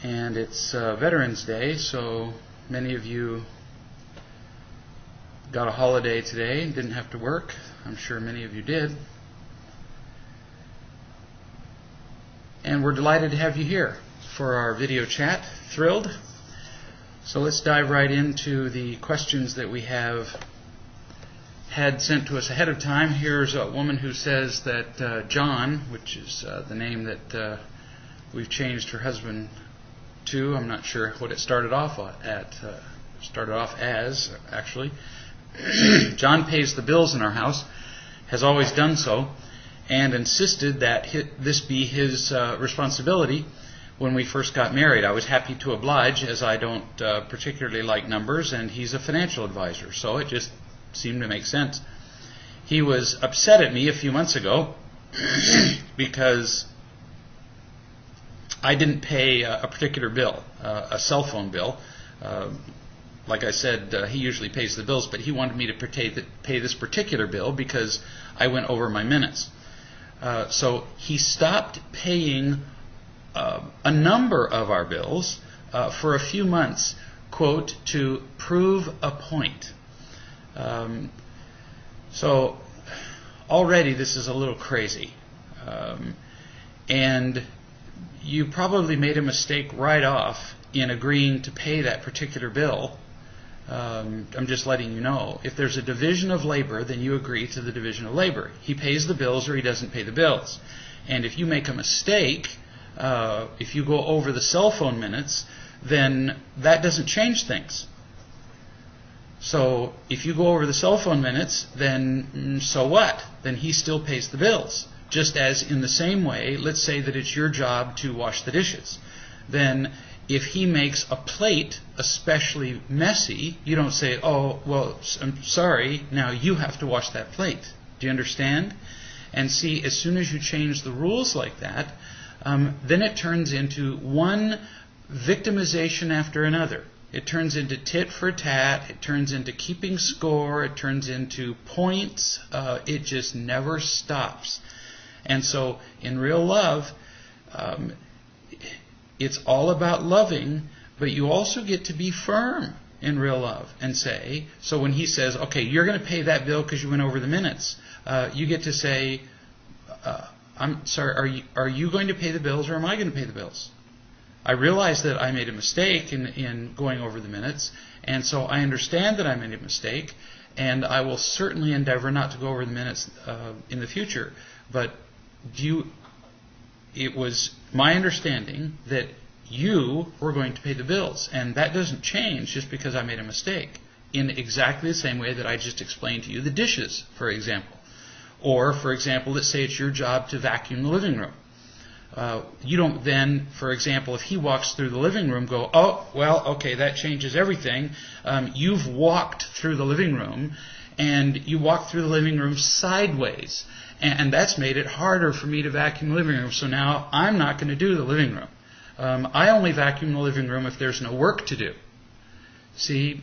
and it's Veterans Day, so many of you got a holiday today and didn't have to work. I'm sure many of you did. And we're delighted to have you here for our video chat. Thrilled. So let's dive right into the questions that we have had sent to us ahead of time. Here's a woman who says that John, which is the name that we've changed her husband to, I'm not sure what it started off as, actually. John pays the bills in our house, has always done so, and insisted that this be his responsibility when we first got married. I was happy to oblige, as I don't particularly like numbers, and he's a financial advisor, so it just seemed to make sense. He was upset at me a few months ago because I didn't pay a particular bill, a cell phone bill. Like I said, he usually pays the bills, but he wanted me to pay this particular bill because I went over my minutes. So he stopped paying a number of our bills for a few months, quote, to prove a point. So already this is a little crazy. And you probably made a mistake right off in agreeing to pay that particular bill. I'm just letting you know. If there's a division of labor, then you agree to the division of labor. He pays the bills or he doesn't pay the bills. And if you make a mistake, if you go over the cell phone minutes, then that doesn't change things. So if you go over the cell phone minutes, then so what? Then he still pays the bills. Just as in the same way, let's say that it's your job to wash the dishes. Then if he makes a plate especially messy, you don't say, oh, well, I'm sorry, now you have to wash that plate. Do you understand? And see, as soon as you change the rules like that, then it turns into one victimization after another. It turns into tit for tat. It turns into keeping score. It turns into points. It just never stops. And so in real love, it's all about loving, but you also get to be firm in real love and say, so when he says, okay, you're going to pay that bill because you went over the minutes, you get to say, I'm sorry, are you going to pay the bills or am I going to pay the bills? I realize that I made a mistake in going over the minutes, and so I understand that I made a mistake, and I will certainly endeavor not to go over the minutes in the future. But it was my understanding that you were going to pay the bills, and that doesn't change just because I made a mistake, in exactly the same way that I just explained to you the dishes, for example. Or, for example, let's say it's your job to vacuum the living room. You don't then, for example, if he walks through the living room, go, oh, well, okay, that changes everything. You've walked through the living room, and you walked through the living room sideways. And that's made it harder for me to vacuum the living room. So now I'm not going to do the living room. I only vacuum the living room if there's no work to do. See?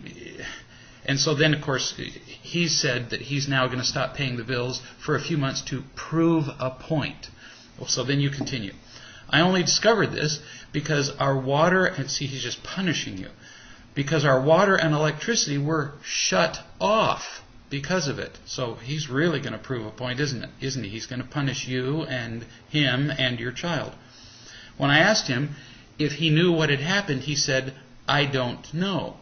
And so then, of course, he said that he's now going to stop paying the bills for a few months to prove a point. Well, so then you continue. I only discovered this because our water, and see, he's just punishing you, because our water and electricity were shut off because of it. So he's really going to prove a point, isn't he? He's going to punish you and him and your child. When I asked him if he knew what had happened, he said, I don't know.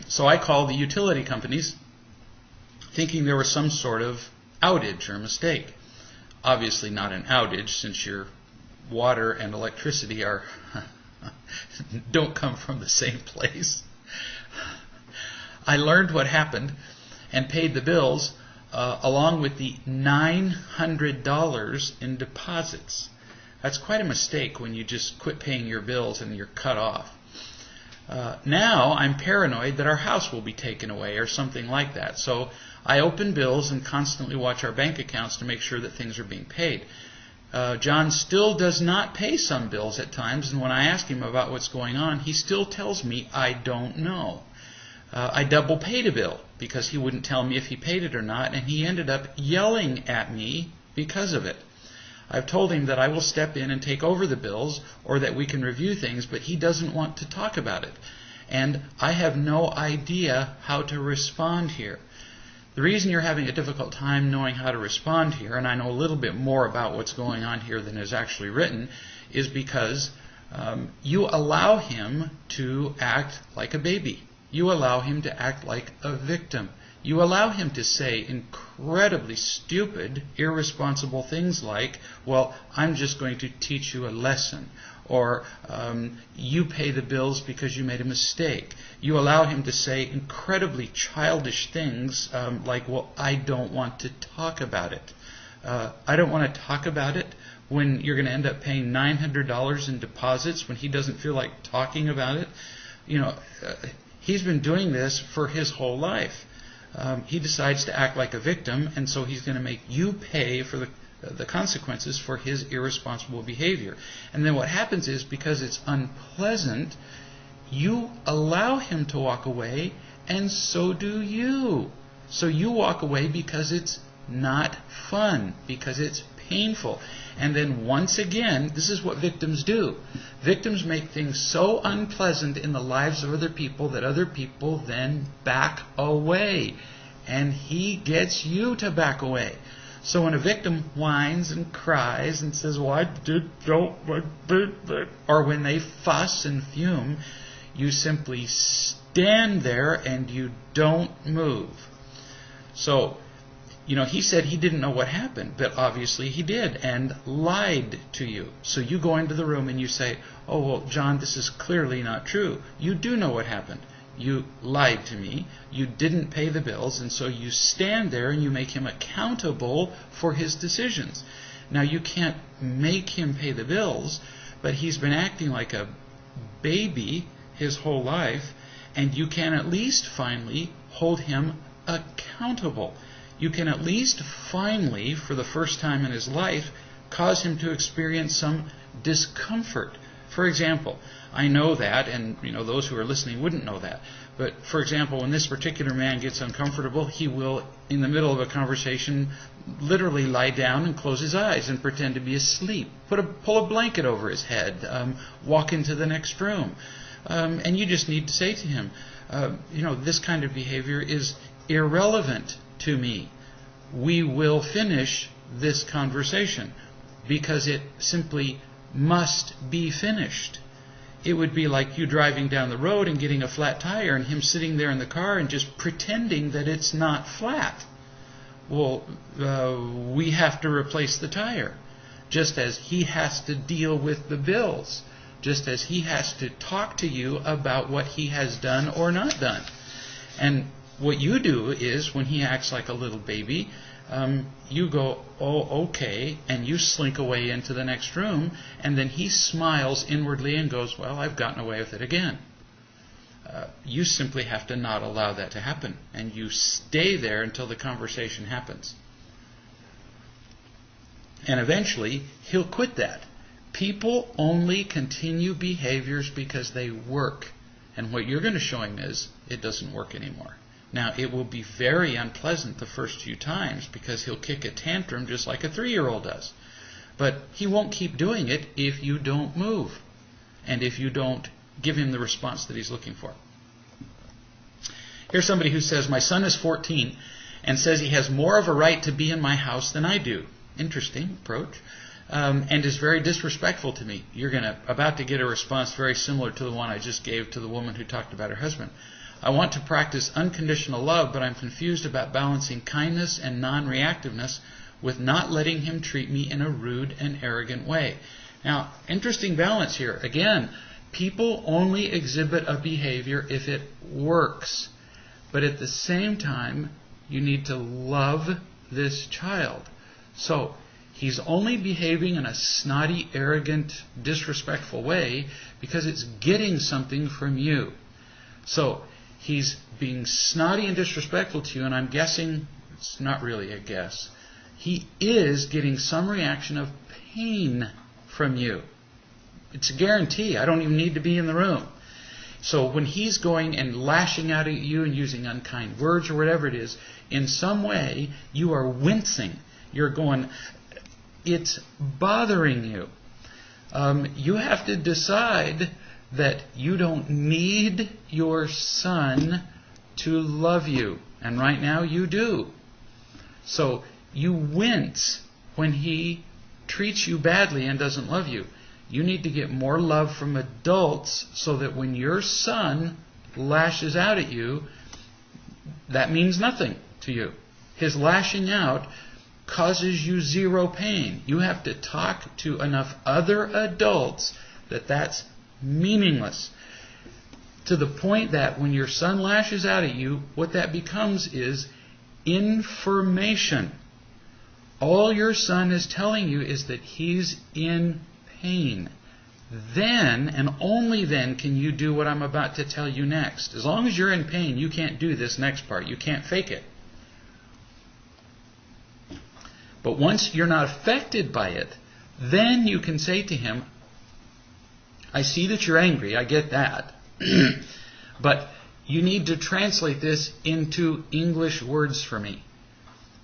So I called the utility companies, thinking there was some sort of outage or mistake. Obviously not an outage, since your water and electricity don't come from the same place. I learned what happened and paid the bills along with the $900 in deposits. That's quite a mistake when you just quit paying your bills and you're cut off. Now I'm paranoid that our house will be taken away or something like that. So I open bills and constantly watch our bank accounts to make sure that things are being paid. John still does not pay some bills at times, and when I ask him about what's going on, he still tells me, I don't know. I double paid a bill because he wouldn't tell me if he paid it or not, and he ended up yelling at me because of it. I've told him that I will step in and take over the bills or that we can review things, but he doesn't want to talk about it. And I have no idea how to respond here. The reason you're having a difficult time knowing how to respond here, and I know a little bit more about what's going on here than is actually written, is because you allow him to act like a baby. You allow him to act like a victim. You allow him to say incredibly stupid, irresponsible things like, well, I'm just going to teach you a lesson. Or you pay the bills because you made a mistake. You allow him to say incredibly childish things like, well, I don't want to talk about it. I don't want to talk about it when you're going to end up paying $900 in deposits when he doesn't feel like talking about it. He's been doing this for his whole life. He decides to act like a victim, and so he's going to make you pay for the consequences for his irresponsible behavior. And then what happens is, because it's unpleasant, you allow him to walk away, and so do you. So you walk away because it's not fun, because it's painful. And then once again, this is what victims do. Victims make things so unpleasant in the lives of other people that other people then back away. And he gets you to back away. So when a victim whines and cries and says, well, I don't, or when they fuss and fume, you simply stand there and you don't move. So, he said he didn't know what happened, but obviously he did, and lied to you. So you go into the room and you say, oh, well, John, this is clearly not true. You do know what happened. You lied to me. You didn't pay the bills, and so you stand there and you make him accountable for his decisions. Now, you can't make him pay the bills, but he's been acting like a baby his whole life, and you can at least finally hold him accountable. You can at least finally, for the first time in his life, cause him to experience some discomfort. For example, I know that, and those who are listening wouldn't know that. But for example, when this particular man gets uncomfortable, he will, in the middle of a conversation, literally lie down and close his eyes and pretend to be asleep. Pull a blanket over his head. Walk into the next room. And you just need to say to him, this kind of behavior is irrelevant to me. We will finish this conversation because it simply must be finished. It would be like you driving down the road and getting a flat tire and him sitting there in the car and just pretending that it's not flat. Well, we have to replace the tire, just as he has to deal with the bills, just as he has to talk to you about what he has done or not done. And what you do is, when he acts like a little baby, you go, oh, okay, and you slink away into the next room, and then he smiles inwardly and goes, well, I've gotten away with it again. You simply have to not allow that to happen, and you stay there until the conversation happens. And eventually, he'll quit that. People only continue behaviors because they work. And what you're going to show him is, it doesn't work anymore. Now, it will be very unpleasant the first few times because he'll kick a tantrum just like a 3-year-old does. But he won't keep doing it if you don't move and if you don't give him the response that he's looking for. Here's somebody who says, my son is 14 and says he has more of a right to be in my house than I do. Interesting approach. And is very disrespectful to me. You're about to get a response very similar to the one I just gave to the woman who talked about her husband. I want to practice unconditional love, but I'm confused about balancing kindness and non-reactiveness with not letting him treat me in a rude and arrogant way. Now, interesting balance here. Again, people only exhibit a behavior if it works. But at the same time, you need to love this child. So, he's only behaving in a snotty, arrogant, disrespectful way because it's getting something from you. So, he's being snotty and disrespectful to you, and I'm guessing, it's not really a guess, he is getting some reaction of pain from you. It's a guarantee. I don't even need to be in the room. So when he's going and lashing out at you and using unkind words or whatever it is, in some way you are wincing. You're going, it's bothering you. You have to decide that you don't need your son to love you. And right now you do. So you wince when he treats you badly and doesn't love you. You need to get more love from adults so that when your son lashes out at you, that means nothing to you. His lashing out causes you zero pain. You have to talk to enough other adults that that's meaningless. To the point that when your son lashes out at you, what that becomes is information. All your son is telling you is that he's in pain. Then, and only then, can you do what I'm about to tell you next. As long as you're in pain, you can't do this next part. You can't fake it. But once you're not affected by it, then you can say to him, I see that you're angry, I get that. But you need to translate this into English words for me.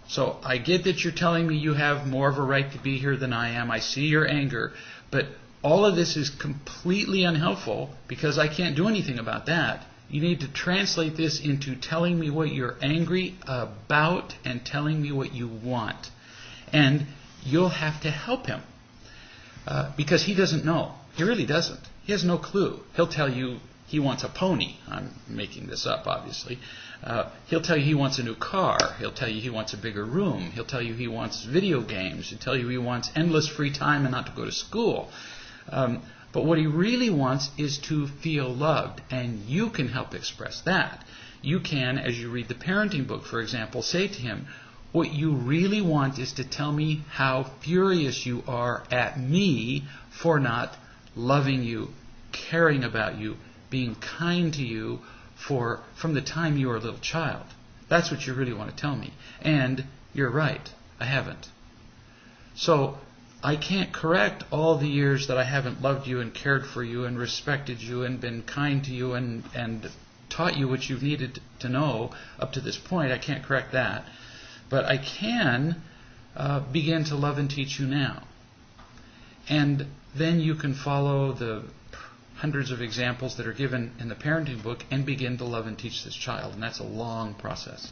So I get that you're telling me you have more of a right to be here than I am. I see your anger. But all of this is completely unhelpful because I can't do anything about that. You need to translate this into telling me what you're angry about and telling me what you want. And you'll have to help him because he doesn't know. He really doesn't. He has no clue. He'll tell you he wants a pony. I'm making this up, obviously. He'll tell you he wants a new car. He'll tell you he wants a bigger room. He'll tell you he wants video games. He'll tell you he wants endless free time and not to go to school. But what he really wants is to feel loved, and you can help express that. You can, as you read the parenting book, for example, say to him, what you really want is to tell me how furious you are at me for not loving you, caring about you, being kind to you from the time you were a little child. That's what you really want to tell me. And you're right, I haven't. So I can't correct all the years that I haven't loved you and cared for you and respected you and been kind to you and taught you what you've needed to know up to this point. I can't correct that. But I can begin to love and teach you now. And then you can follow the hundreds of examples that are given in the parenting book and begin to love and teach this child. And that's a long process.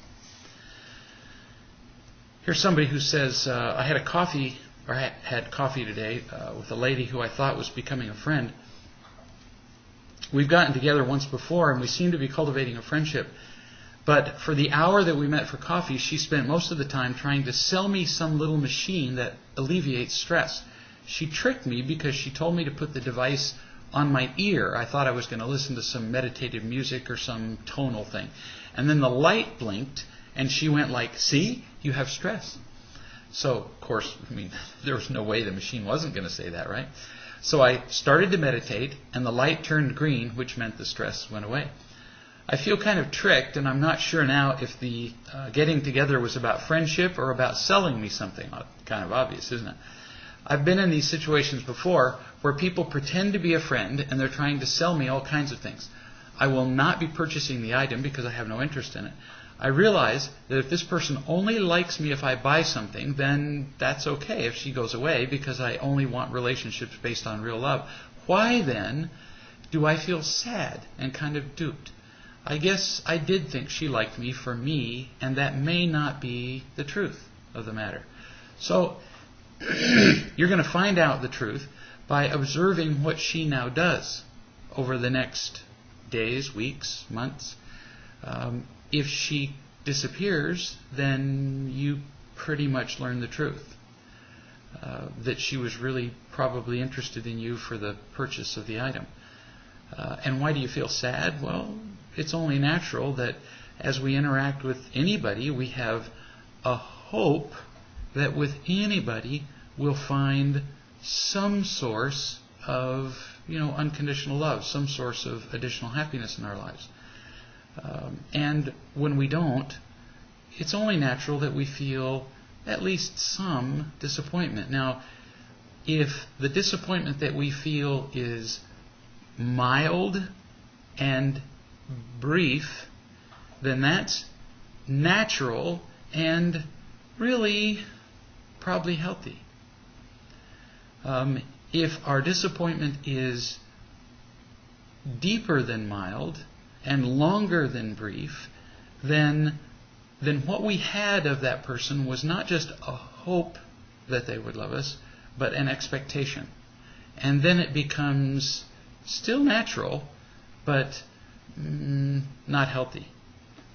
Here's somebody who says, I had coffee today with a lady who I thought was becoming a friend. We've gotten together once before and we seem to be cultivating a friendship. But for the hour that we met for coffee, she spent most of the time trying to sell me some little machine that alleviates stress. She tricked me because she told me to put the device on my ear. I thought I was going to listen to some meditative music or some tonal thing. And then the light blinked and she went like, see, you have stress. So, of course, there was no way the machine wasn't going to say that, right? So I started to meditate and the light turned green, which meant the stress went away. I feel kind of tricked, and I'm not sure now if the getting together was about friendship or about selling me something. Kind of obvious, isn't it? I've been in these situations before where people pretend to be a friend and they're trying to sell me all kinds of things. I will not be purchasing the item because I have no interest in it. I realize that if this person only likes me if I buy something, then that's okay if she goes away because I only want relationships based on real love. Why then do I feel sad and kind of duped? I guess I did think she liked me for me, and that may not be the truth of the matter. So you're going to find out the truth by observing what she now does over the next days, weeks, months. If she disappears, then you pretty much learn the truth. That she was really probably interested in you for the purchase of the item. And why do you feel sad? Well, it's only natural that as we interact with anybody, we have a hope that with anybody we'll find some source of, unconditional love, some source of additional happiness in our lives. And when we don't, it's only natural that we feel at least some disappointment. Now, if the disappointment that we feel is mild and brief, then that's natural and really probably healthy. If our disappointment is deeper than mild and longer than brief, then what we had of that person was not just a hope that they would love us, but an expectation. And then it becomes still natural, but not healthy,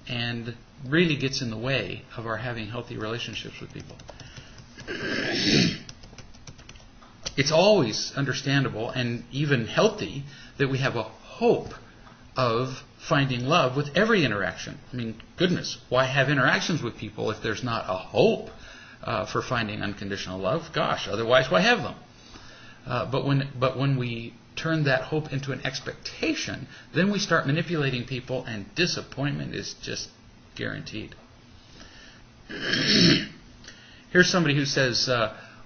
and really gets in the way of our having healthy relationships with people. It's always understandable and even healthy that we have a hope of finding love with every interaction. I mean, goodness, why have interactions with people if there's not a hope for finding unconditional love? Gosh, otherwise why have them? But when we turn that hope into an expectation, then we start manipulating people, and disappointment is just guaranteed. Here's somebody who says,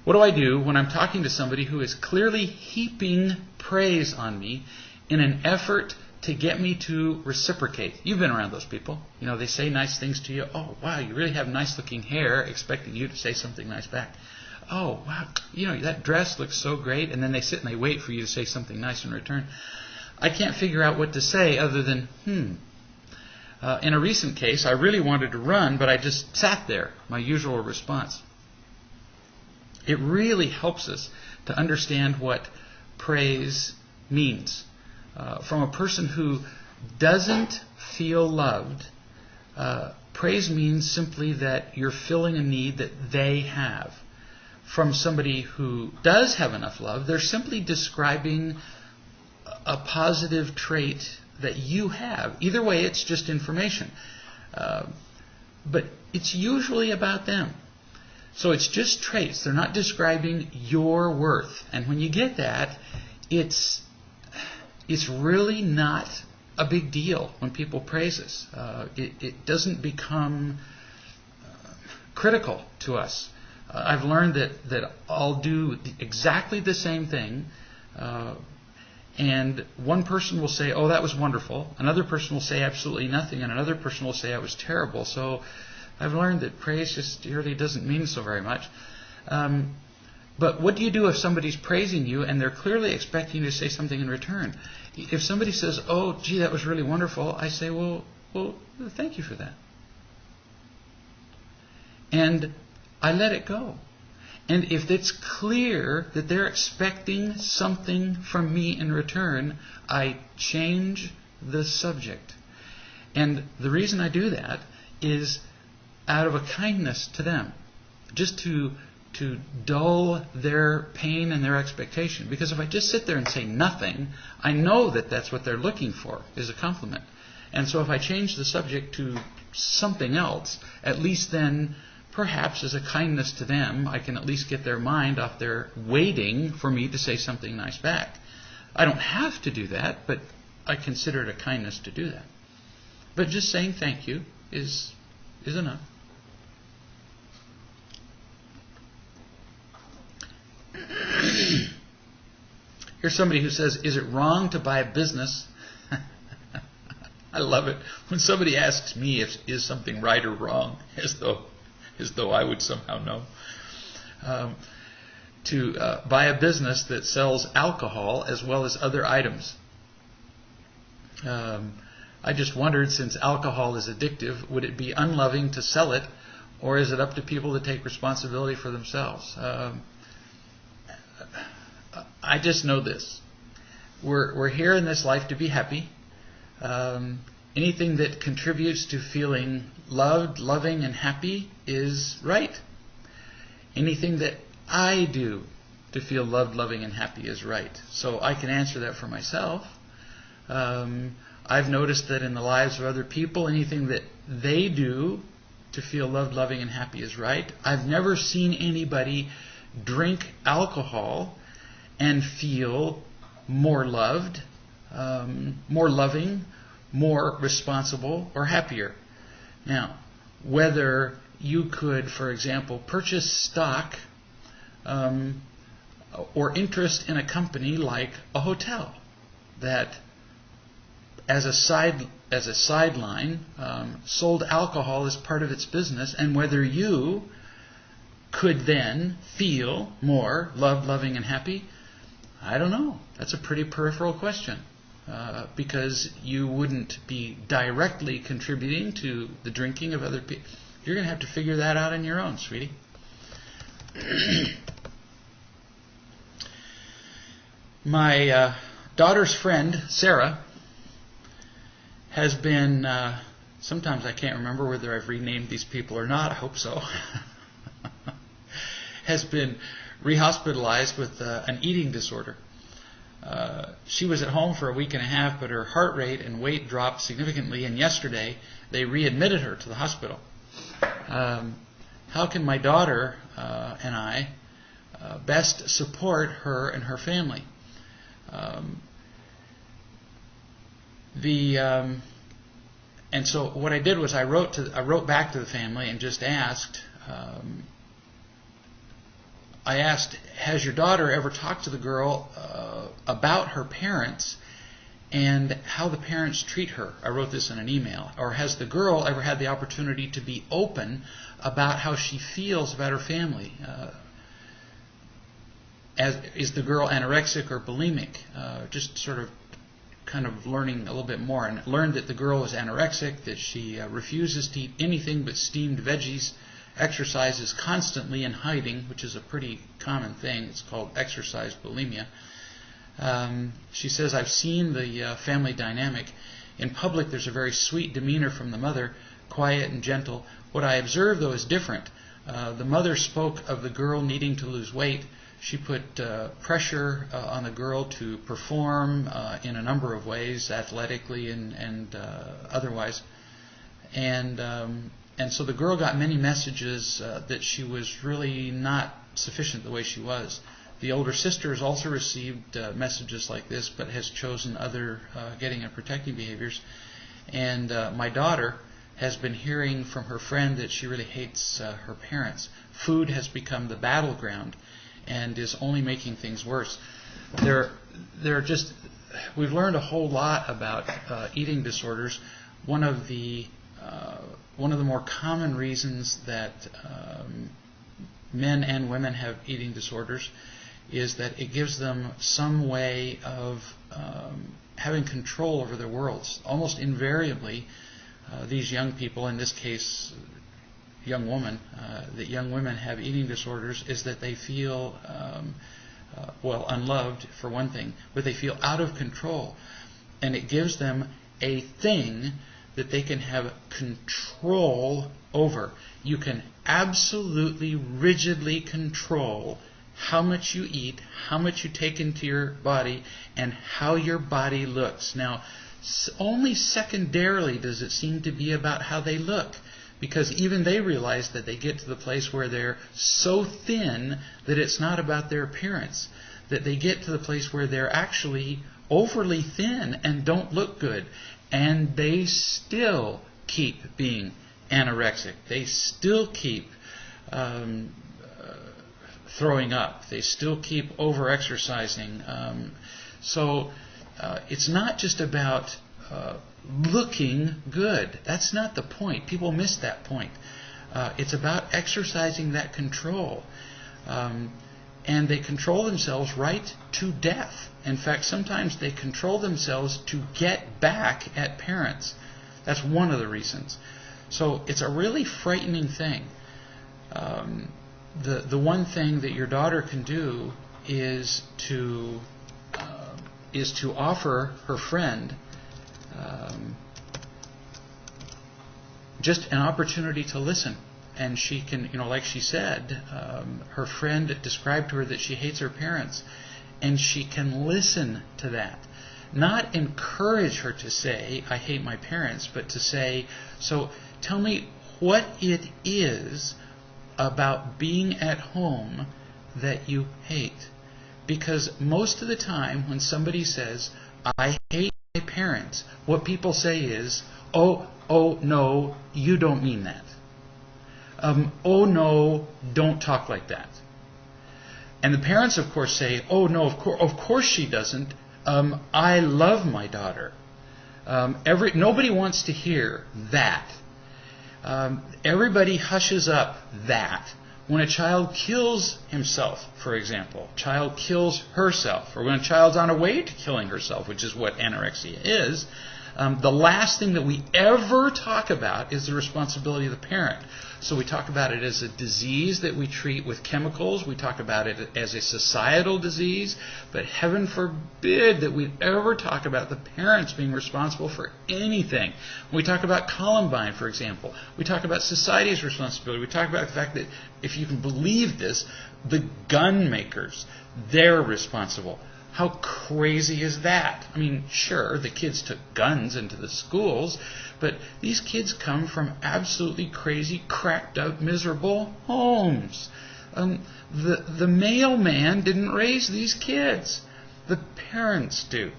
what do I do when I'm talking to somebody who is clearly heaping praise on me in an effort to get me to reciprocate? You've been around those people. You know, they say nice things to you. Oh, wow, you really have nice looking hair, expecting you to say something nice back. Oh, wow, you know, that dress looks so great. And then they sit and they wait for you to say something nice in return. I can't figure out what to say other than, In a recent case, I really wanted to run, but I just sat there, my usual response. It really helps us to understand what praise means. From a person who doesn't feel loved, praise means simply that you're filling a need that they have. From somebody who does have enough love, they're simply describing a positive trait that you have. Either way, it's just information. But it's usually about them. So it's just traits. They're not describing your worth. And when you get that, it's really not a big deal when people praise us. It doesn't become critical to us. I've learned that I'll do exactly the same thing, and one person will say, oh, that was wonderful. Another person will say absolutely nothing, and another person will say, that was terrible. So I've learned that praise just really doesn't mean so very much. But what do you do if somebody's praising you and they're clearly expecting you to say something in return? If somebody says, oh, gee, that was really wonderful, I say, well, thank you for that. And I let it go. And if it's clear that they're expecting something from me in return, I change the subject. And the reason I do that is out of a kindness to them, just to dull their pain and their expectation. Because if I just sit there and say nothing, I know that that's what they're looking for, is a compliment. And so if I change the subject to something else, at least then, perhaps as a kindness to them, I can at least get their mind off their waiting for me to say something nice back. I don't have to do that, but I consider it a kindness to do that. But just saying thank you is enough. Here's somebody who says, is it wrong to buy a business? I love it when somebody asks me if is something right or wrong, as though I would somehow know. To buy a business that sells alcohol as well as other items. I just wondered, since alcohol is addictive, would it be unloving to sell it, or is it up to people to take responsibility for themselves? I just know this. We're here in this life to be happy. Anything that contributes to feeling loved, loving, and happy is right. Anything that I do to feel loved, loving, and happy is right. So I can answer that for myself. I've noticed that in the lives of other people, anything that they do to feel loved, loving, and happy is right. I've never seen anybody drink alcohol and feel more loved, more loving, more responsible, or happier. Now, whether you could, for example, purchase stock or interest in a company like a hotel that, as a sideline, sold alcohol as part of its business, and whether you could then feel more loved, loving, and happy? I don't know. That's a pretty peripheral question. Because you wouldn't be directly contributing to the drinking of other people. You're going to have to figure that out on your own, sweetie. My daughter's friend, Sarah, has been, sometimes I can't remember whether I've renamed these people or not, I hope so, has been rehospitalized with an eating disorder. She was at home for a week and a half, but her heart rate and weight dropped significantly, and yesterday they readmitted her to the hospital. How can my daughter and I best support her and her family? And so what I did was I wrote back to the family and just asked. I asked, has your daughter ever talked to the girl about her parents and how the parents treat her? I wrote this in an email. Or has the girl ever had the opportunity to be open about how she feels about her family? Is the girl anorexic or bulimic? Just sort of kind of learning a little bit more. And learned that the girl is anorexic, that she refuses to eat anything but steamed veggies, exercises constantly in hiding, which is a pretty common thing. It's called exercise bulimia. She says, I've seen the family dynamic. In public, there's a very sweet demeanor from the mother, quiet and gentle. What I observe, though, is different. The mother spoke of the girl needing to lose weight. She put pressure on the girl to perform in a number of ways, athletically and otherwise. And so the girl got many messages that she was really not sufficient the way she was. The older sister has also received messages like this, but has chosen other getting and protecting behaviors. And my daughter has been hearing from her friend that she really hates her parents. Food has become the battleground and is only making things worse. We've learned a whole lot about eating disorders. One of the more common reasons that men and women have eating disorders is that it gives them some way of having control over their worlds. Almost invariably, these young people, in this case, young women, that young women have eating disorders, is that they feel, unloved for one thing, but they feel out of control. And it gives them a thing that they can have control over. You can absolutely, rigidly control how much you eat, how much you take into your body, and how your body looks. Now, only secondarily does it seem to be about how they look, because even they realize that they get to the place where they're so thin that it's not about their appearance, that they get to the place where they're actually overly thin and don't look good. And they still keep being anorexic. They still keep throwing up. They still keep over-exercising. So it's not just about looking good. That's not the point. People miss that point. It's about exercising that control. And they control themselves right to death. In fact, sometimes they control themselves to get back at parents. That's one of the reasons. So it's a really frightening thing. The one thing that your daughter can do is to offer her friend just an opportunity to listen. And she can, like she said, her friend described to her that she hates her parents. And she can listen to that. Not encourage her to say, I hate my parents, but to say, so tell me what it is about being at home that you hate. Because most of the time when somebody says, I hate my parents, what people say is, oh no, you don't mean that. Oh no, don't talk like that. And the parents, of course, say, oh no, of course she doesn't. I love my daughter. Nobody wants to hear that. Everybody hushes up that. when a child kills himself, for example, child kills herself, or when a child's on her way to killing herself, which is what anorexia is, the last thing that we ever talk about is the responsibility of the parent. So we talk about it as a disease that we treat with chemicals. We talk about it as a societal disease. But heaven forbid that we'd ever talk about the parents being responsible for anything. When we talk about Columbine, for example, we talk about society's responsibility. We talk about the fact that, if you can believe this, the gun makers, they're responsible. How crazy is that? I mean, sure, the kids took guns into the schools, but these kids come from absolutely crazy, cracked out, miserable homes. The mailman didn't raise these kids. The parents do.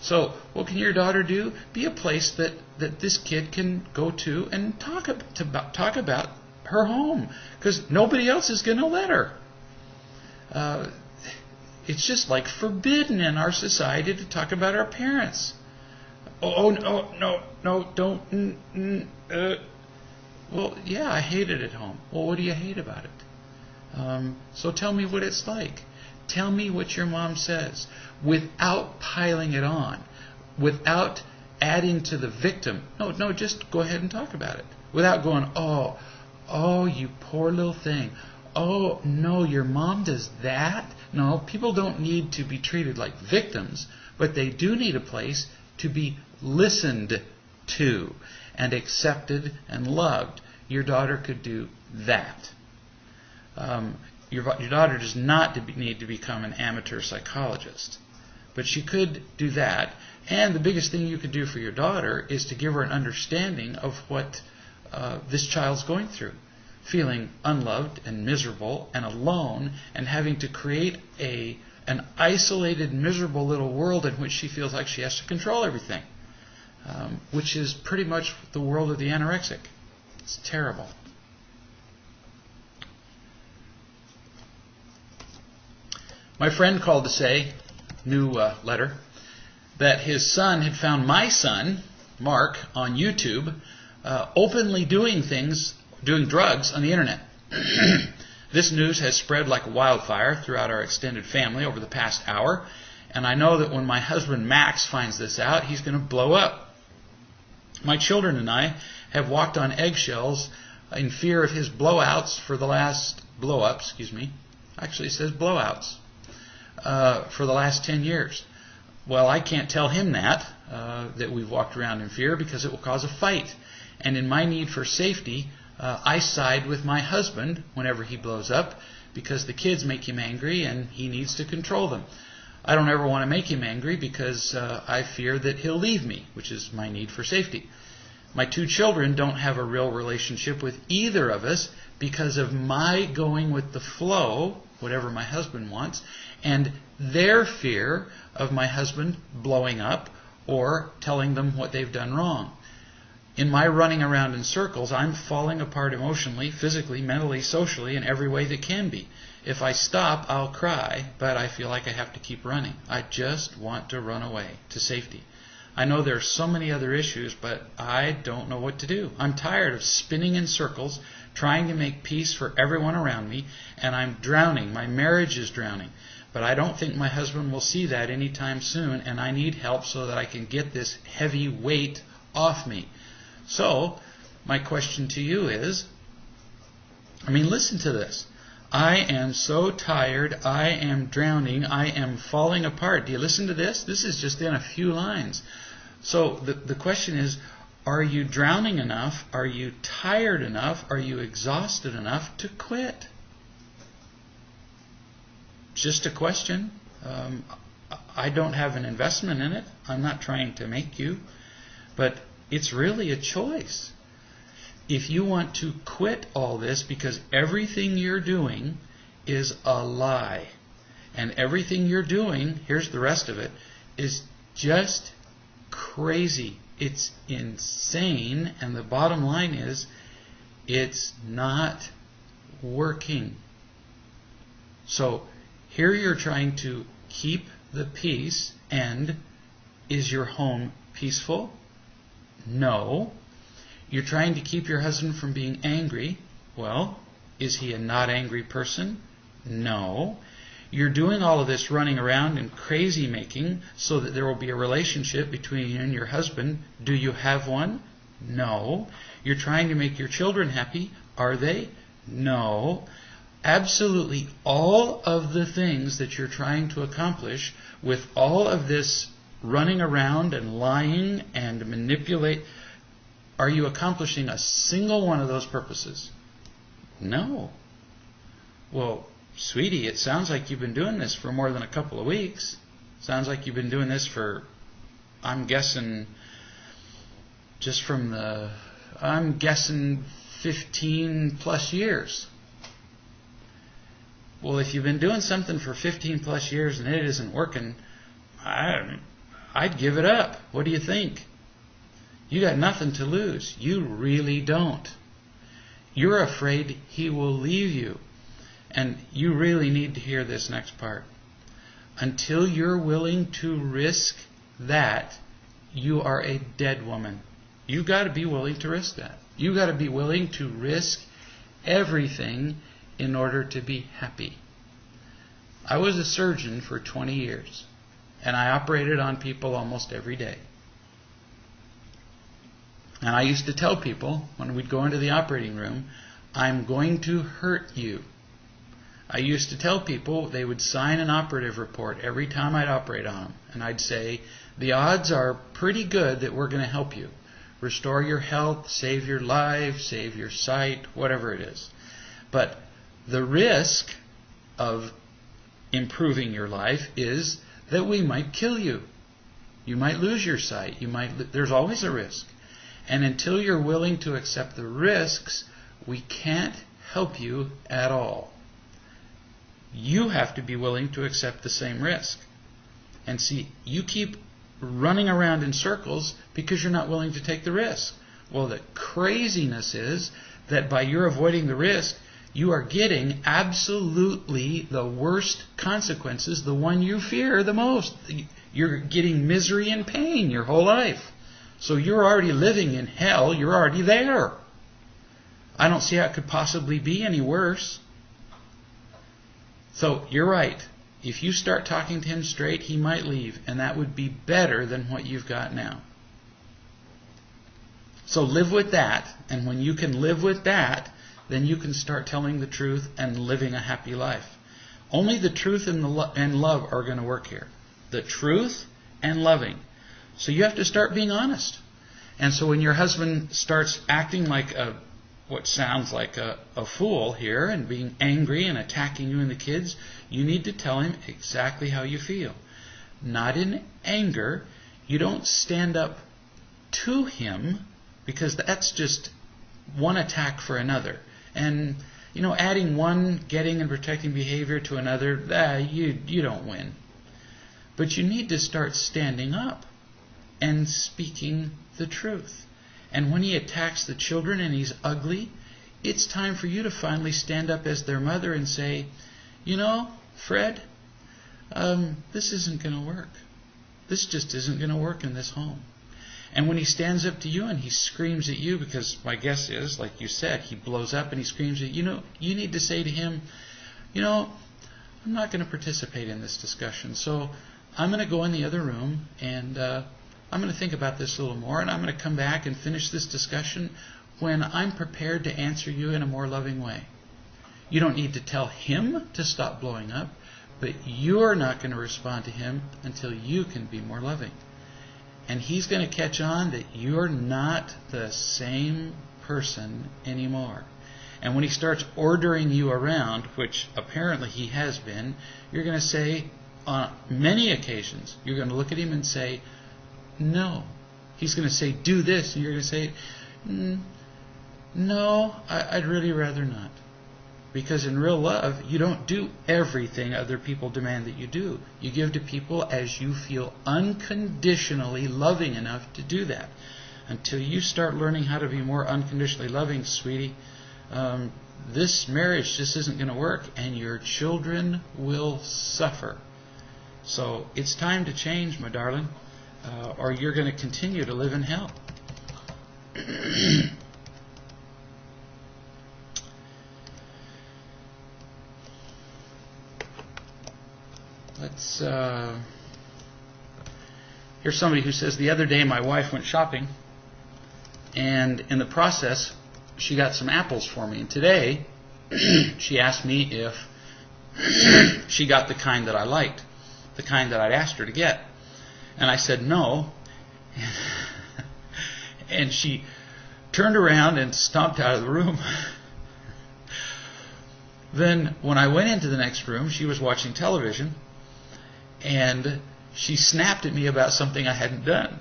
So what can your daughter do? Be a place that this kid can go to and talk about her home, because nobody else is going to let her. It's just like forbidden in our society to talk about our parents. Oh, no, don't. Well, yeah, I hate it at home. Well, what do you hate about it? So tell me what it's like. Tell me what your mom says, without piling it on, without adding to the victim. No, just go ahead and talk about it. Without going, oh, you poor little thing. Oh, no, your mom does that? No, people don't need to be treated like victims, but they do need a place to be listened to and accepted and loved. Your daughter could do that. Your daughter does not need to become an amateur psychologist, but she could do that. And the biggest thing you could do for your daughter is to give her an understanding of what this child's going through. Feeling unloved and miserable and alone, and having to create an isolated, miserable little world in which she feels like she has to control everything, which is pretty much the world of the anorexic. It's terrible. My friend called to say, new letter, that his son had found my son, Mark, on YouTube, openly doing drugs on the internet. This news has spread like wildfire throughout our extended family over the past hour, and I know that when my husband Max finds this out, he's going to blow up. My children and I have walked on eggshells in fear of his blow-ups for the last 10 years. Well, I can't tell him that we've walked around in fear, because it will cause a fight. And in my need for safety, I side with my husband whenever he blows up, because the kids make him angry and he needs to control them. I don't ever want to make him angry, because I fear that he'll leave me, which is my need for safety. My 2 children don't have a real relationship with either of us because of my going with the flow, whatever my husband wants, and their fear of my husband blowing up or telling them what they've done wrong. In my running around in circles, I'm falling apart emotionally, physically, mentally, socially, in every way that can be. If I stop, I'll cry, but I feel like I have to keep running. I just want to run away to safety. I know there are so many other issues, but I don't know what to do. I'm tired of spinning in circles, trying to make peace for everyone around me, and I'm drowning. My marriage is drowning. But I don't think my husband will see that anytime soon, and I need help so that I can get this heavy weight off me. So, my question to you is, listen to this. I am so tired, I am drowning, I am falling apart. Do you listen to this? This is just in a few lines. So, the question is, are you drowning enough? Are you tired enough? Are you exhausted enough to quit? Just a question. I don't have an investment in it. I'm not trying to make you. But it's really a choice. If you want to quit all this, because everything you're doing is a lie, and everything you're doing, here's the rest of it, is just crazy. It's insane, and the bottom line is, it's not working. So, here you're trying to keep the peace, and is your home peaceful? No. You're trying to keep your husband from being angry. Well, Is he a not angry person? No. You're doing all of this running around and crazy making so that there will be a relationship between you and your husband. Do you have one? No. You're trying to make your children happy. Are they? No. Absolutely all of the things that you're trying to accomplish with all of this running around and lying and manipulate, are you accomplishing a single one of those purposes? No. Well, sweetie, it sounds like you've been doing this for more than a couple of weeks. Sounds like you've been doing this for, I'm guessing 15 plus years. Well, if you've been doing something for 15 plus years and it isn't working, I'd give it up. What do you think? You got nothing to lose. You really don't. You're afraid he will leave you. And you really need to hear this next part. Until you're willing to risk that, you are a dead woman. You've got to be willing to risk that. You've got to be willing to risk everything in order to be happy. I was a surgeon for 20 years, and I operated on people almost every day. And I used to tell people, when we'd go into the operating room, I'm going to hurt you. I used to tell people they would sign an operative report every time I'd operate on them. And I'd say, the odds are pretty good that we're going to help you. Restore your health, save your life, save your sight, whatever it is. But the risk of improving your life is that we might kill you. You might lose your sight. There's always a risk. And until you're willing to accept the risks, we can't help you at all. You have to be willing to accept the same risk. And see, you keep running around in circles because you're not willing to take the risk. Well, the craziness is that by your avoiding the risk, you are getting absolutely the worst consequences, the one you fear the most. You're getting misery and pain your whole life. So you're already living in hell. You're already there. I don't see how it could possibly be any worse. So you're right. If you start talking to him straight, he might leave, and that would be better than what you've got now. So live with that, and when you can live with that, then you can start telling the truth and living a happy life. Only the truth and love are going to work here. The truth and loving. So you have to start being honest. And so when your husband starts acting like what sounds like a fool here and being angry and attacking you and the kids, you need to tell him exactly how you feel. Not in anger. You don't stand up to him, because that's just one attack for another. And, adding one getting and protecting behavior to another, you don't win. But you need to start standing up and speaking the truth. And when he attacks the children and he's ugly, it's time for you to finally stand up as their mother and say, Fred, this isn't going to work. This just isn't going to work in this home. And when he stands up to you and he screams at you, because my guess is, like you said, he blows up and he screams at you, you need to say to him, I'm not going to participate in this discussion. So I'm going to go in the other room and I'm going to think about this a little more, and I'm going to come back and finish this discussion when I'm prepared to answer you in a more loving way. You don't need to tell him to stop blowing up, but you're not going to respond to him until you can be more loving. And he's going to catch on that you're not the same person anymore. And when he starts ordering you around, which apparently he has been, you're going to say, on many occasions, you're going to look at him and say, no. He's going to say, do this. And you're going to say, no, I'd really rather not. Because in real love, you don't do everything other people demand that you do. You give to people as you feel unconditionally loving enough to do that. Until you start learning how to be more unconditionally loving, sweetie, this marriage just isn't going to work, and your children will suffer. So it's time to change, my darling. Or you're going to continue to live in hell. Here's somebody who says, the other day my wife went shopping, and in the process, she got some apples for me. And today, she asked me if she got the kind that I liked, the kind that I'd asked her to get. And I said no. And she turned around and stomped out of the room. Then, when I went into the next room, she was watching television, and she snapped at me about something I hadn't done.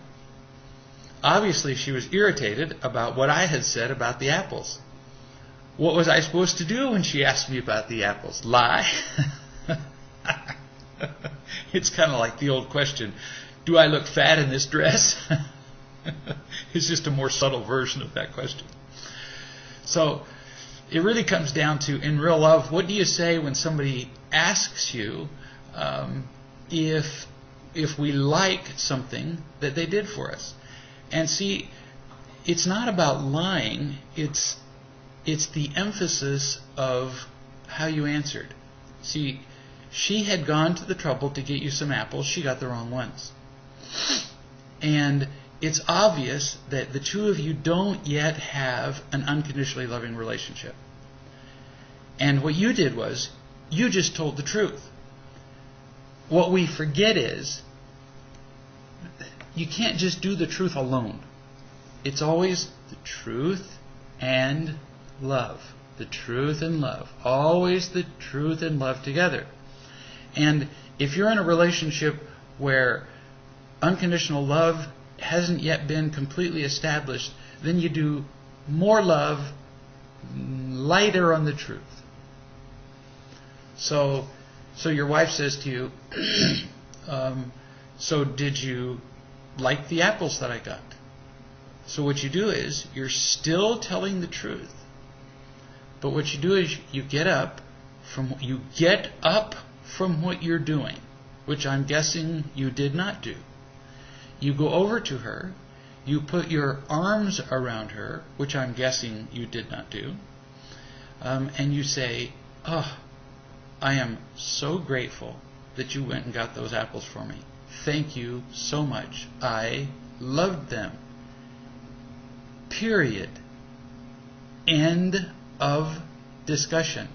Obviously, she was irritated about what I had said about the apples. What was I supposed to do when she asked me about the apples? Lie? It's kind of like the old question, do I look fat in this dress? It's just a more subtle version of that question. So, it really comes down to, in real love, what do you say when somebody asks you if we like something that they did for us? And see, it's not about lying, it's the emphasis of how you answered. See, she had gone to the trouble to get you some apples, she got the wrong ones. And it's obvious that the two of you don't yet have an unconditionally loving relationship. And what you did was, you just told the truth. What we forget is, you can't just do the truth alone. It's always the truth and love. The truth and love. Always the truth and love together. And if you're in a relationship where unconditional love hasn't yet been completely established, then you do more love, lighter on the truth. So your wife says to you, so did you like the apples that I got? So what you do is, you're still telling the truth. But what you do is, you get up from what you're doing, which I'm guessing you did not do. You go over to her, you put your arms around her, which I'm guessing you did not do, and you say, oh, I am so grateful that you went and got those apples for me. Thank you so much. I loved them. Period. End of discussion.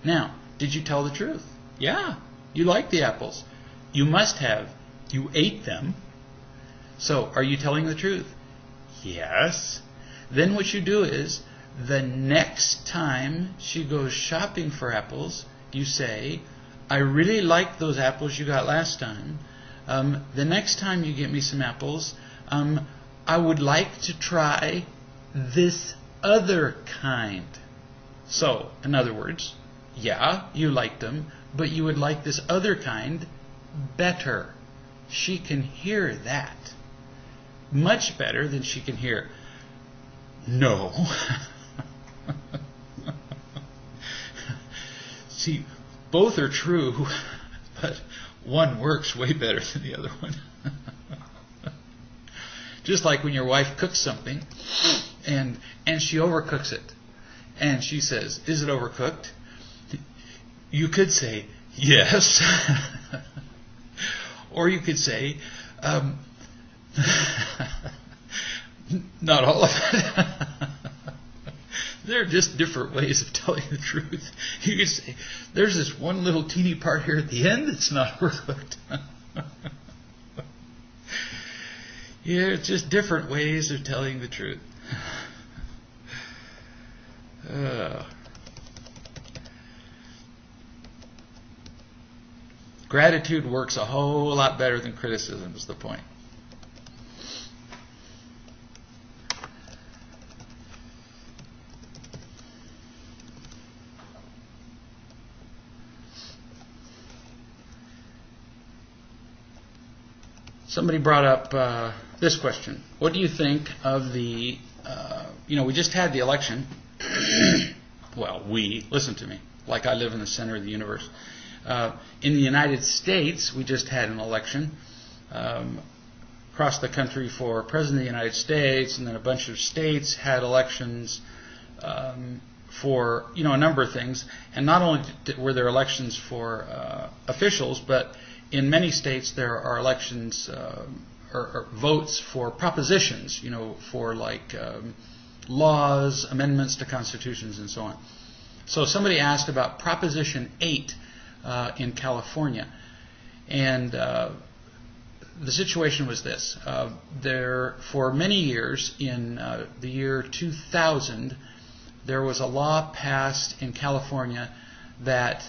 Now, did you tell the truth? Yeah, you liked the apples. You must have. You ate them. So, are you telling the truth? Yes. Then what you do is, the next time she goes shopping for apples, you say, I really liked those apples you got last time. The next time you get me some apples, I would like to try this other kind. So, in other words, yeah, you liked them, but you would like this other kind better. She can hear that. Much better than she can hear, no. See, both are true, but one works way better than the other one. Just like when your wife cooks something, and she overcooks it, and she says, is it overcooked? You could say, yes. Or you could say, not all of it. There are just different ways of telling the truth. You could say, there's this one little teeny part here at the end that's not overcooked. Yeah, it's just different ways of telling the truth. Gratitude works a whole lot better than criticism, is the point. Somebody brought up this question. What do you think of the, we just had the election. Well, listen to me, like I live in the center of the universe. In the United States, we just had an election across the country for President of the United States, and then a bunch of states had elections for, a number of things. And not only were there elections for officials, but in many states there are elections or votes for propositions, for like laws, amendments to constitutions, and so on. So somebody asked about Proposition 8 in California, and the situation was this. There, for many years, in the year 2000, there was a law passed in California that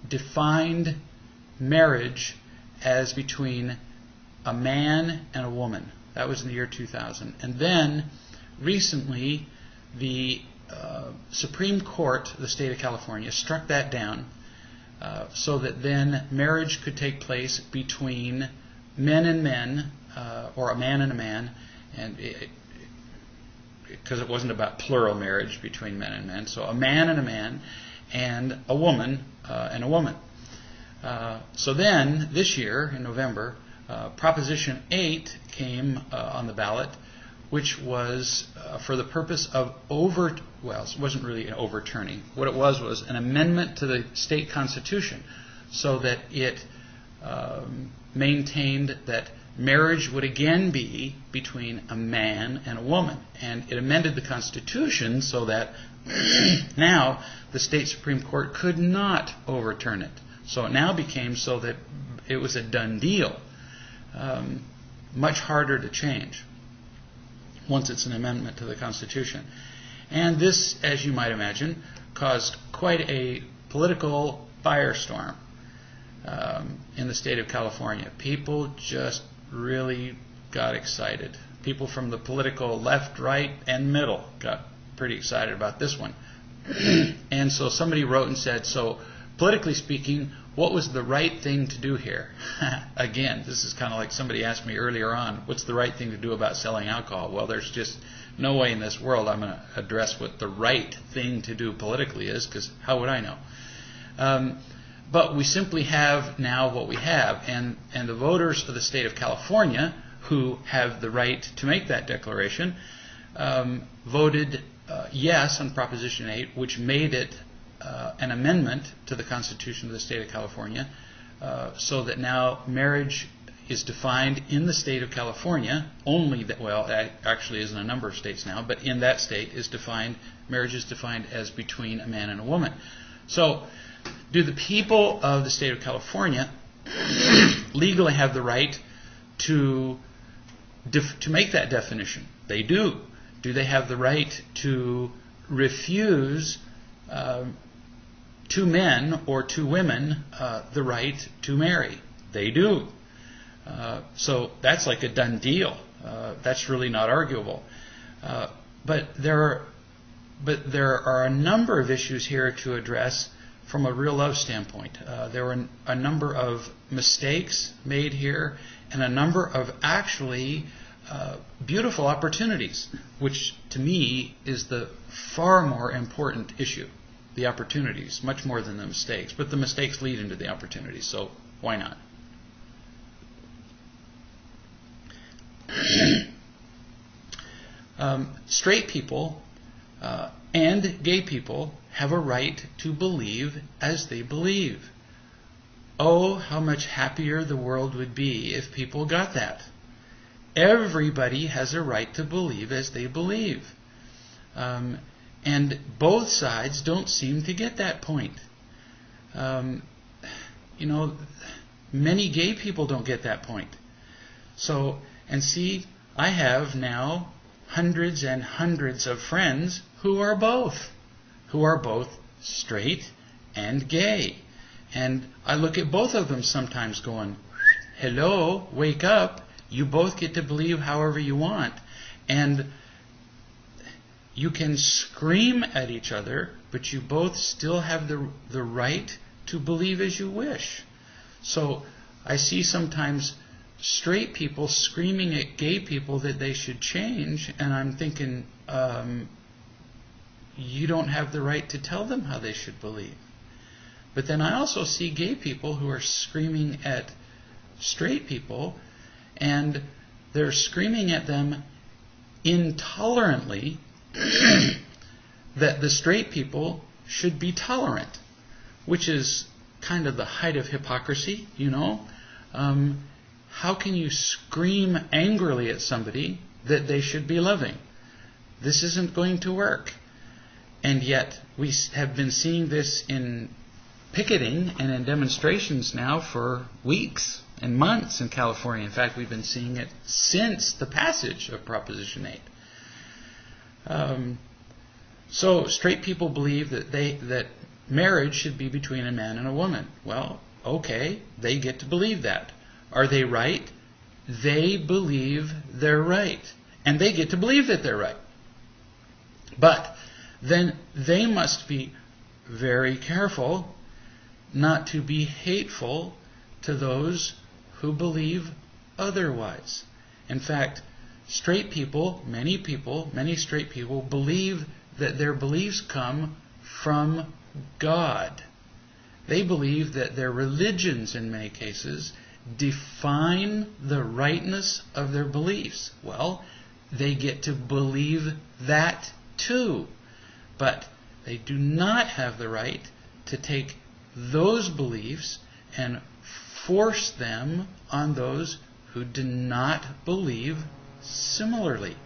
defined marriage as between a man and a woman. That was in the year 2000. And then, recently, the Supreme Court of the state of California struck that down so that then marriage could take place between men and men, or a man and a man, and because it wasn't about plural marriage between men and men, so a man and a woman and a woman. So then, this year, in November, Proposition 8 came on the ballot, which was for the purpose of it wasn't really an overturning. What it was an amendment to the state constitution so that it maintained that marriage would again be between a man and a woman. And it amended the Constitution so that now the state Supreme Court could not overturn it. So it now became so that it was a done deal. Much harder to change once it's an amendment to the Constitution. And this, as you might imagine, caused quite a political firestorm in the state of California. People just really got excited. People from the political left, right, and middle got pretty excited about this one. And so somebody wrote and said, so politically speaking, what was the right thing to do here? Again, this is kind of like somebody asked me earlier on, what's the right thing to do about selling alcohol? Well, there's just no way in this world I'm going to address what the right thing to do politically is, because how would I know? But we simply have now what we have, and the voters of the state of California, who have the right to make that declaration, voted yes on Proposition 8, which made it an amendment to the Constitution of the state of California, so that now marriage is defined in the state of California only that, well, it actually is in a number of states now, but in that state marriage is defined as between a man and a woman. So, do the people of the state of California legally have the right to make that definition? They do. Do they have the right to refuse two men or two women the right to marry? They do. So that's like a done deal. That's really not arguable. But there are a number of issues here to address from a real love standpoint. There were a number of mistakes made here and a number of actually beautiful opportunities, which to me is the far more important issue. The opportunities, much more than the mistakes. But the mistakes lead into the opportunities, so why not? Straight people and gay people have a right to believe as they believe. Oh, how much happier the world would be if people got that. Everybody has a right to believe as they believe. And both sides don't seem to get that point. Many gay people don't get that point. So, and see, I have now hundreds and hundreds of friends who are both straight and gay. And I look at both of them sometimes going, hello, wake up. You both get to believe however you want. And you can scream at each other, but you both still have the right to believe as you wish. So I see sometimes straight people screaming at gay people that they should change, and I'm thinking, you don't have the right to tell them how they should believe. But then I also see gay people who are screaming at straight people, and they're screaming at them intolerantly that the straight people should be tolerant, which is kind of the height of hypocrisy, you know. How can you scream angrily at somebody that they should be loving? This isn't going to work. And yet we have been seeing this in picketing and in demonstrations now for weeks and months in California. In fact, we've been seeing it since the passage of Proposition 8. So straight people believe that marriage should be between a man and a woman. Well, okay, they get to believe that. Are they right? They believe they're right. And they get to believe that they're right. But then they must be very careful not to be hateful to those who believe otherwise. In fact, many straight people believe that their beliefs come from God. They believe that their religions, in many cases, define the rightness of their beliefs. Well, they get to believe that too. But they do not have the right to take those beliefs and force them on those who do not believe similarly,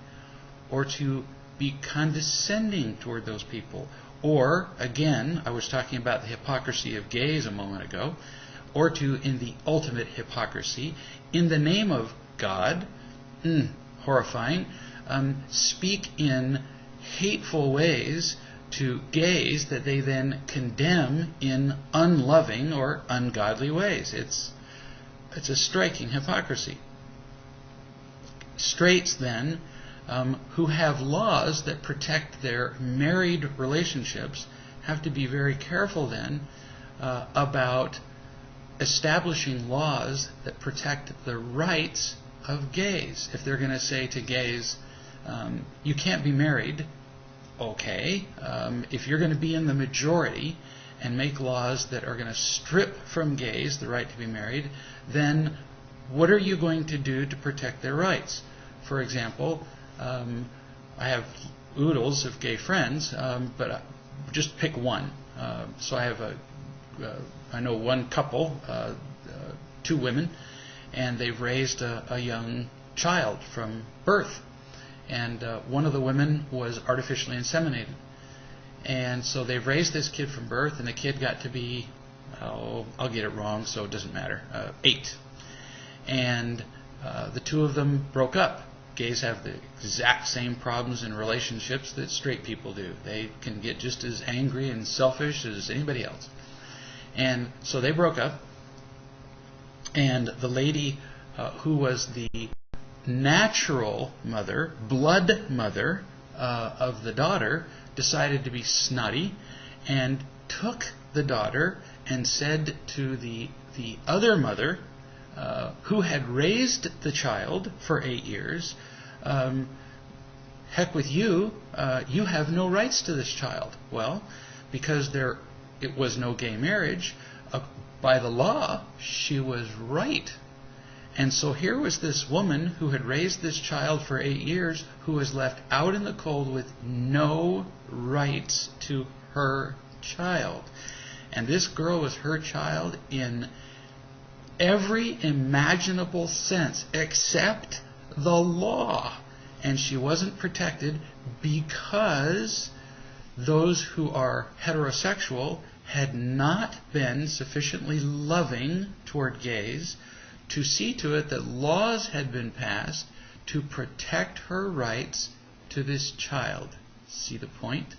or to be condescending toward those people. Or, again, I was talking about the hypocrisy of gays a moment ago, or to, in the ultimate hypocrisy, in the name of God, horrifying, speak in hateful ways to gays that they then condemn in unloving or ungodly ways. It's a striking hypocrisy. Straights, then, who have laws that protect their married relationships, have to be very careful then about establishing laws that protect the rights of gays. If they're going to say to gays, you can't be married, okay. If you're going to be in the majority and make laws that are going to strip from gays the right to be married, then what are you going to do to protect their rights? For example, I have oodles of gay friends, but just pick one. So I know one couple, 2 women, and they've raised a young child from birth. And one of the women was artificially inseminated. And so they've raised this kid from birth, and the kid got to be, I'll get it wrong, so it doesn't matter, 8. And the 2 of them broke up. Gays have the exact same problems in relationships that straight people do. They can get just as angry and selfish as anybody else. And so they broke up, and the lady who was the natural mother, blood mother of the daughter, decided to be snotty and took the daughter and said to the other mother, who had raised the child for 8 years, heck with you, you have no rights to this child. Well, because it was no gay marriage, by the law, she was right. And so here was this woman who had raised this child for 8 years, who was left out in the cold with no rights to her child. And this girl was her child in every imaginable sense except the law. And she wasn't protected because those who are heterosexual had not been sufficiently loving toward gays to see to it that laws had been passed to protect her rights to this child. See the point?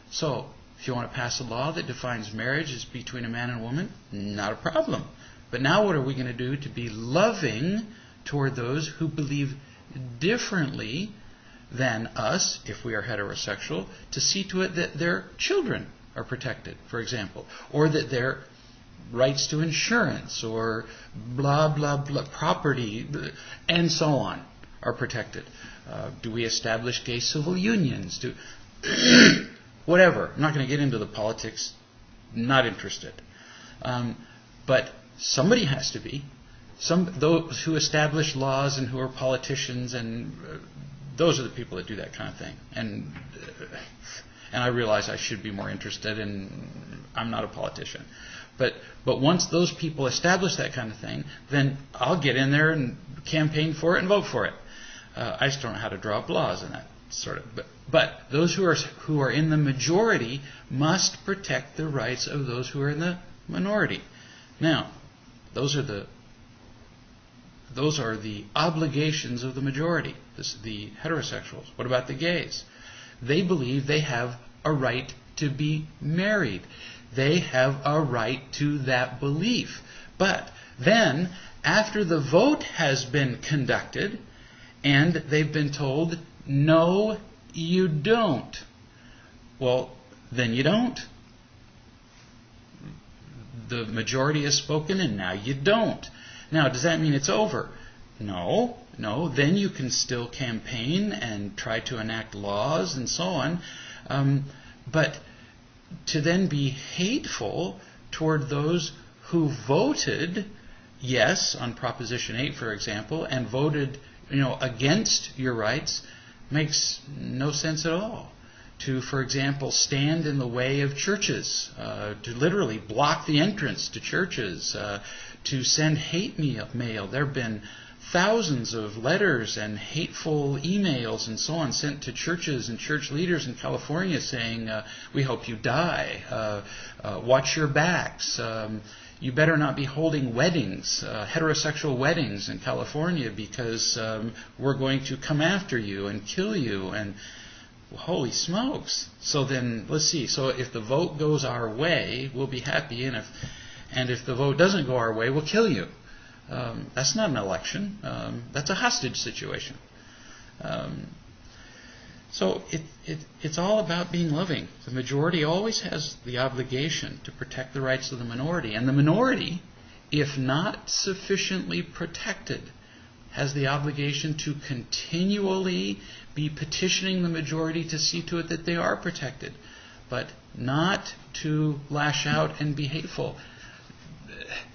So, if you want to pass a law that defines marriage as between a man and a woman, not a problem. But now what are we going to do to be loving toward those who believe differently than us, if we are heterosexual, to see to it that their children are protected, for example, or that their rights to insurance or blah, blah, blah, property, and so on, are protected. Do we establish gay civil unions? Whatever. I'm not going to get into the politics. Not interested. But somebody has to be. Those who establish laws and who are politicians, and those are the people that do that kind of thing. And I realize I should be more interested, and I'm not a politician. But once those people establish that kind of thing, then I'll get in there and campaign for it and vote for it. I just don't know how to draw up laws in that sort of. But those who are in the majority must protect the rights of those who are in the minority. Now, those are the obligations of the majority, the heterosexuals. What about the gays? They believe they have a right to be married. They have a right to that belief. But then, after the vote has been conducted, and they've been told, no, you don't. Well, then you don't. The majority has spoken, and now you don't. Now, does that mean it's over? No. Then you can still campaign and try to enact laws and so on. But to then be hateful toward those who voted yes on Proposition 8, for example, and voted against your rights makes no sense at all. To, for example, stand in the way of churches, to literally block the entrance to churches, to send hate mail. There have been thousands of letters and hateful emails and so on sent to churches and church leaders in California saying, we hope you die, watch your backs, you better not be holding weddings, heterosexual weddings in California because we're going to come after you and kill you. And holy smokes. So then, let's see. So if the vote goes our way, we'll be happy. And if the vote doesn't go our way, we'll kill you. That's not an election. That's a hostage situation. So it's all about being loving. The majority always has the obligation to protect the rights of the minority. And the minority, if not sufficiently protected, has the obligation to continually be petitioning the majority to see to it that they are protected, but not to lash out and be hateful.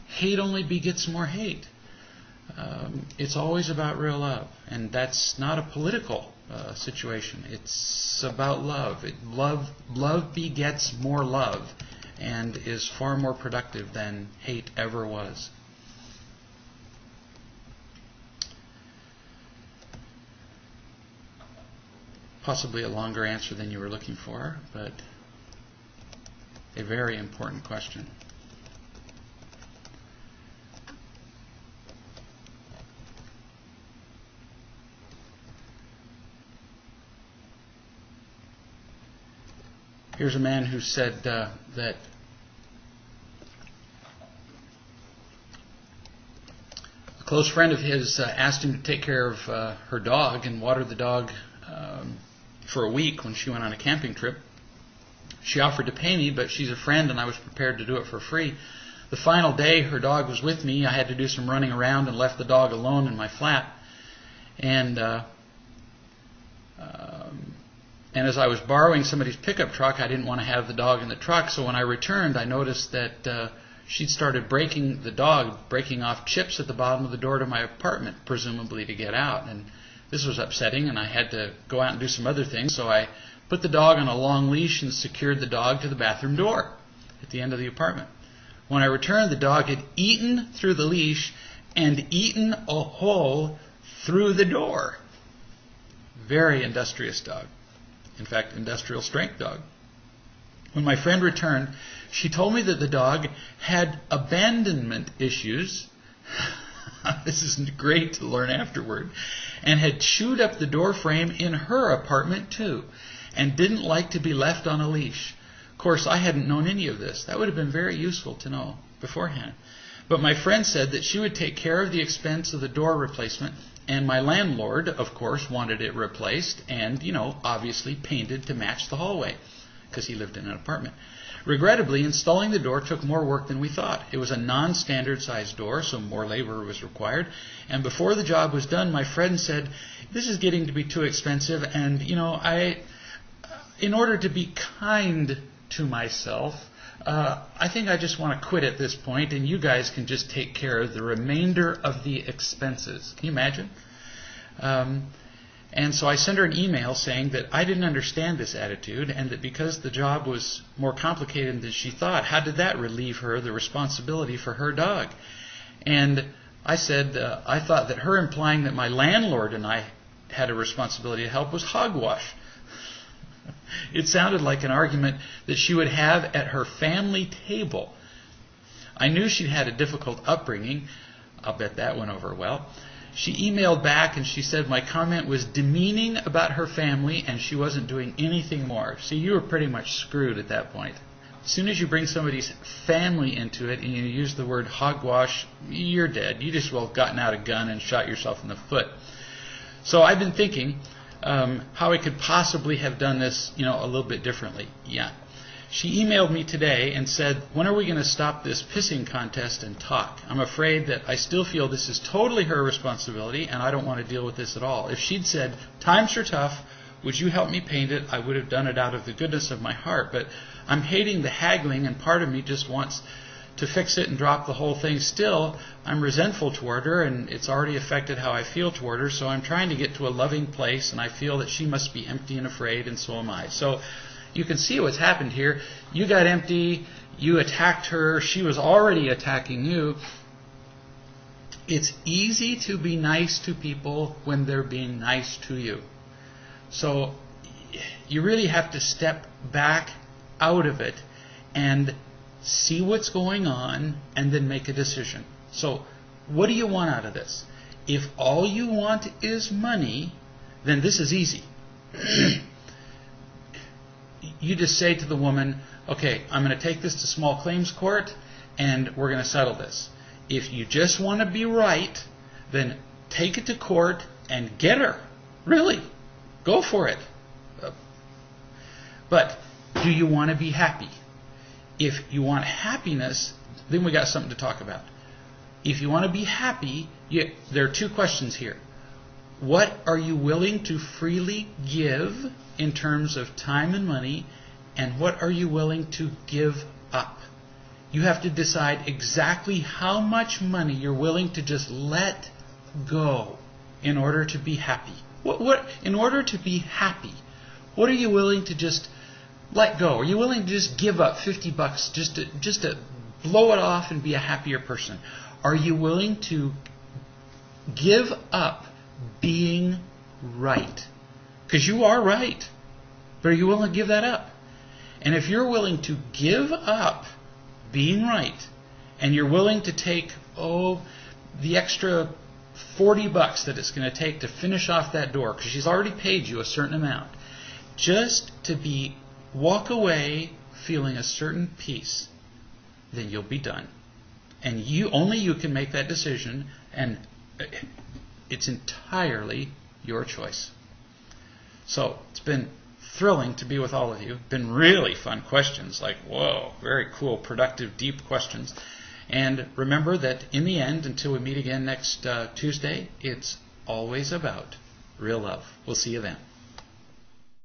Hate only begets more hate. It's always about real love, and that's not a political situation. It's about love. Love begets more love, and is far more productive than hate ever was. Possibly a longer answer than you were looking for, but a very important question. Here's a man who said that a close friend of his asked him to take care of her dog and water the dog for a week when she went on a camping trip. She offered to pay me, but she's a friend and I was prepared to do it for free. The final day her dog was with me. I had to do some running around and left the dog alone in my flat. And as I was borrowing somebody's pickup truck, I didn't want to have the dog in the truck. So when I returned, I noticed that she'd started breaking off chips at the bottom of the door to my apartment, presumably to get out. And this was upsetting, and I had to go out and do some other things. So I put the dog on a long leash and secured the dog to the bathroom door at the end of the apartment. When I returned, the dog had eaten through the leash and eaten a hole through the door. Very industrious dog. In fact, industrial strength dog. When my friend returned, she told me that the dog had abandonment issues. This is great to learn afterward. And had chewed up the door frame in her apartment too, and didn't like to be left on a leash. Of course, I hadn't known any of this. That would have been very useful to know beforehand. But my friend said that she would take care of the expense of the door replacement, and my landlord, of course, wanted it replaced and, obviously painted to match the hallway, because he lived in an apartment. Regrettably, installing the door took more work than we thought. It was a non-standard sized door, so more labor was required. And before the job was done, my friend said, "This is getting to be too expensive, and, in order to be kind to myself, I think I just want to quit at this point, and you guys can just take care of the remainder of the expenses." Can you imagine? And so I sent her an email saying that I didn't understand this attitude, and that because the job was more complicated than she thought, how did that relieve her the responsibility for her dog? And I said, I thought that her implying that my landlord and I had a responsibility to help was hogwash. It sounded like an argument that she would have at her family table. I knew she'd had a difficult upbringing. I'll bet that went over well. She emailed back and she said my comment was demeaning about her family and she wasn't doing anything more. See, you were pretty much screwed at that point. As soon as you bring somebody's family into it and you use the word hogwash, you're dead. You just well gotten out a gun and shot yourself in the foot. So I've been thinking how I could possibly have done this, a little bit differently. Yeah. She emailed me today and said, when are we going to stop this pissing contest and talk? I'm afraid that I still feel this is totally her responsibility and I don't want to deal with this at all. If she'd said, times are tough, would you help me paint it? I would have done it out of the goodness of my heart. But I'm hating the haggling and part of me just wants to fix it and drop the whole thing. Still, I'm resentful toward her and it's already affected how I feel toward her. So I'm trying to get to a loving place and I feel that she must be empty and afraid and so am I. So you can see what's happened here. You got empty, you attacked her, she was already attacking you. It's easy to be nice to people when they're being nice to you. So you really have to step back out of it and see what's going on and then make a decision. So what do you want out of this? If all you want is money, then this is easy. You just say to the woman, okay, I'm going to take this to small claims court and we're going to settle this. If you just want to be right, then take it to court and get her. Really. Go for it. But do you want to be happy? If you want happiness, then we got something to talk about. If you want to be happy, there are two questions here. What are you willing to freely give in terms of time and money, and what are you willing to give up? You have to decide exactly how much money you're willing to just let go in order to be happy. In order to be happy, what are you willing to just let go? Are you willing to just give up $50 just to blow it off and be a happier person? Are you willing to give up being right? Because you are right. But are you willing to give that up? And if you're willing to give up being right, and you're willing to take, the extra $40 that it's going to take to finish off that door, because she's already paid you a certain amount, just to walk away feeling a certain peace, then you'll be done. And only you can make that decision, and it's entirely your choice. So it's been thrilling to be with all of you. Been really fun questions, like, whoa, very cool, productive, deep questions. And remember that in the end, until we meet again next Tuesday, it's always about real love. We'll see you then.